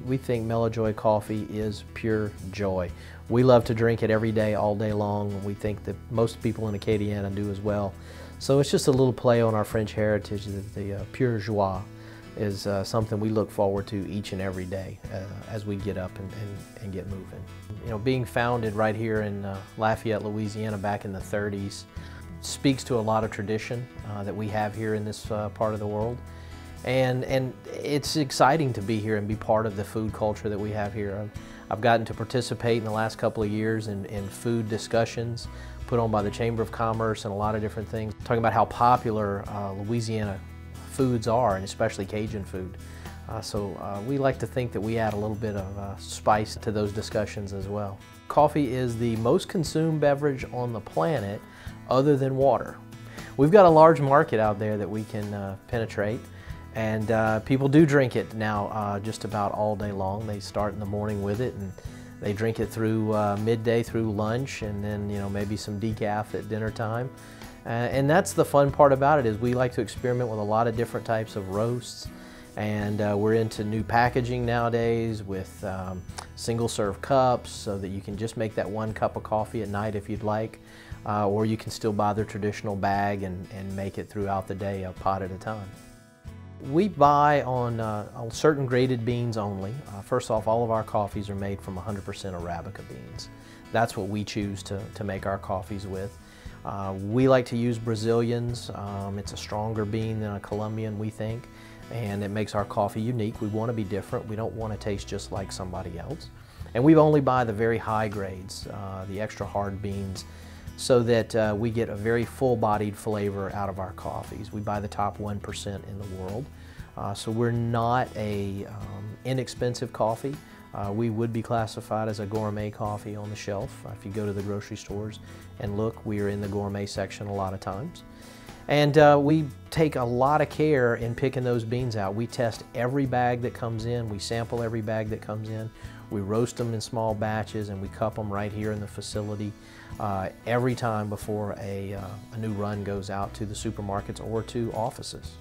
We think Mellojoy coffee is pure joy. We love to drink it every day, all day long. We think that most people in Acadiana do as well. So it's just a little play on our French heritage. The pure joie is something we look forward to each and every day as we get up and get moving. You know, being founded right here in Lafayette, Louisiana back in the 30s speaks to a lot of tradition that we have here in this part of the world. And it's exciting to be here and be part of the food culture that we have here. I've gotten to participate in the last couple of years in food discussions put on by the Chamber of Commerce and a lot of different things, talking about how popular Louisiana foods are, and especially Cajun food. So we like to think that we add a little bit of spice to those discussions as well. Coffee is the most consumed beverage on the planet other than water. We've got a large market out there that we can penetrate. And people do drink it now just about all day long. They start in the morning with it and they drink it through midday through lunch, and then maybe some decaf at dinner time. And that's the fun part about it, is we like to experiment with a lot of different types of roasts, and we're into new packaging nowadays with single serve cups so that you can just make that one cup of coffee at night if you'd like, or you can still buy the traditional bag and make it throughout the day, a pot at a time. We buy on certain graded beans only. First off, all of our coffees are made from 100% Arabica beans. That's what we choose to make our coffees with. We like to use Brazilians. It's a stronger bean than a Colombian, we think, and it makes our coffee unique. We want to be different. We don't want to taste just like somebody else. And we only buy the very high grades, the extra hard beans, so that we get a very full-bodied flavor out of our coffees. We buy the top 1% in the world. So we're not a inexpensive coffee. We would be classified as a gourmet coffee on the shelf. If you go to the grocery stores and look, we are in the gourmet section a lot of times. And we take a lot of care in picking those beans out. We test every bag that comes in. We sample every bag that comes in. We roast them in small batches and we cup them right here in the facility every time before a new run goes out to the supermarkets or to offices.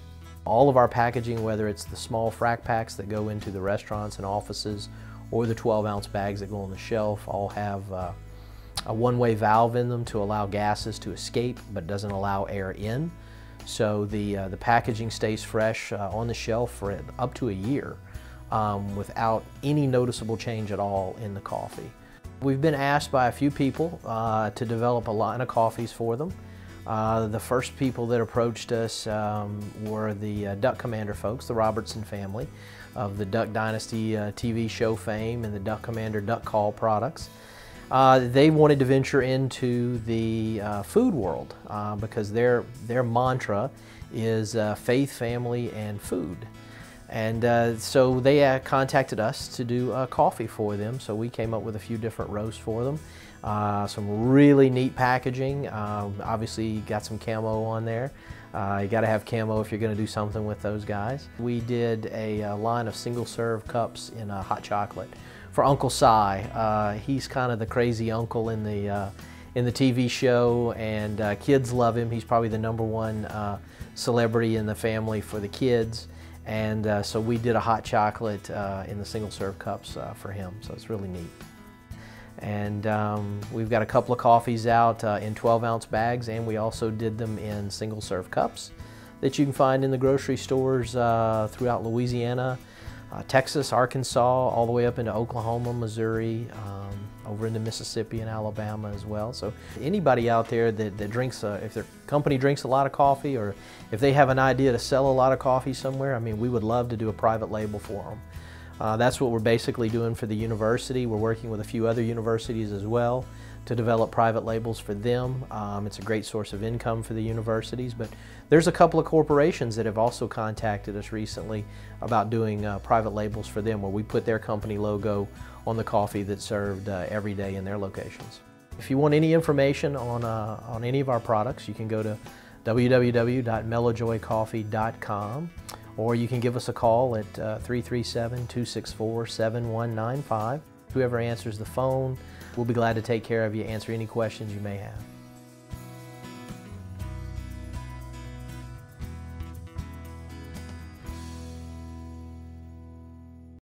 All of our packaging, whether it's the small frac packs that go into the restaurants and offices or the 12-ounce bags that go on the shelf, all have a one-way valve in them to allow gases to escape but doesn't allow air in. So the packaging stays fresh on the shelf for up to a year without any noticeable change at all in the coffee. We've been asked by a few people to develop a line of coffees for them. The first people that approached us were the Duck Commander folks, the Robertson family of the Duck Dynasty TV show fame and the Duck Commander Duck Call products. They wanted to venture into the food world because their mantra is faith, family, and food. And so they contacted us to do coffee for them. So we came up with a few different roasts for them. Some really neat packaging. Obviously got some camo on there. You got to have camo if you're going to do something with those guys. We did a line of single serve cups in hot chocolate for Uncle Si. He's kind of the crazy uncle in the TV show, and kids love him. He's probably the #1 celebrity in the family for the kids. And so we did a hot chocolate in the single serve cups for him, so it's really neat. And we've got a couple of coffees out in 12-ounce bags, and we also did them in single serve cups that you can find in the grocery stores throughout Louisiana, Texas, Arkansas, all the way up into Oklahoma, Missouri, over into Mississippi and Alabama as well. So anybody out there that drinks, if their company drinks a lot of coffee, or if they have an idea to sell a lot of coffee somewhere, I mean, we would love to do a private label for them. That's what we're basically doing for the university. We're working with a few other universities as well to develop private labels for them. It's a great source of income for the universities, but there's a couple of corporations that have also contacted us recently about doing private labels for them, where we put their company logo on the coffee that's served every day in their locations. If you want any information on any of our products, you can go to www.mellojoycoffee.com, or you can give us a call at 337-264-7195. Whoever answers the phone, we'll be glad to take care of you, answer any questions you may have.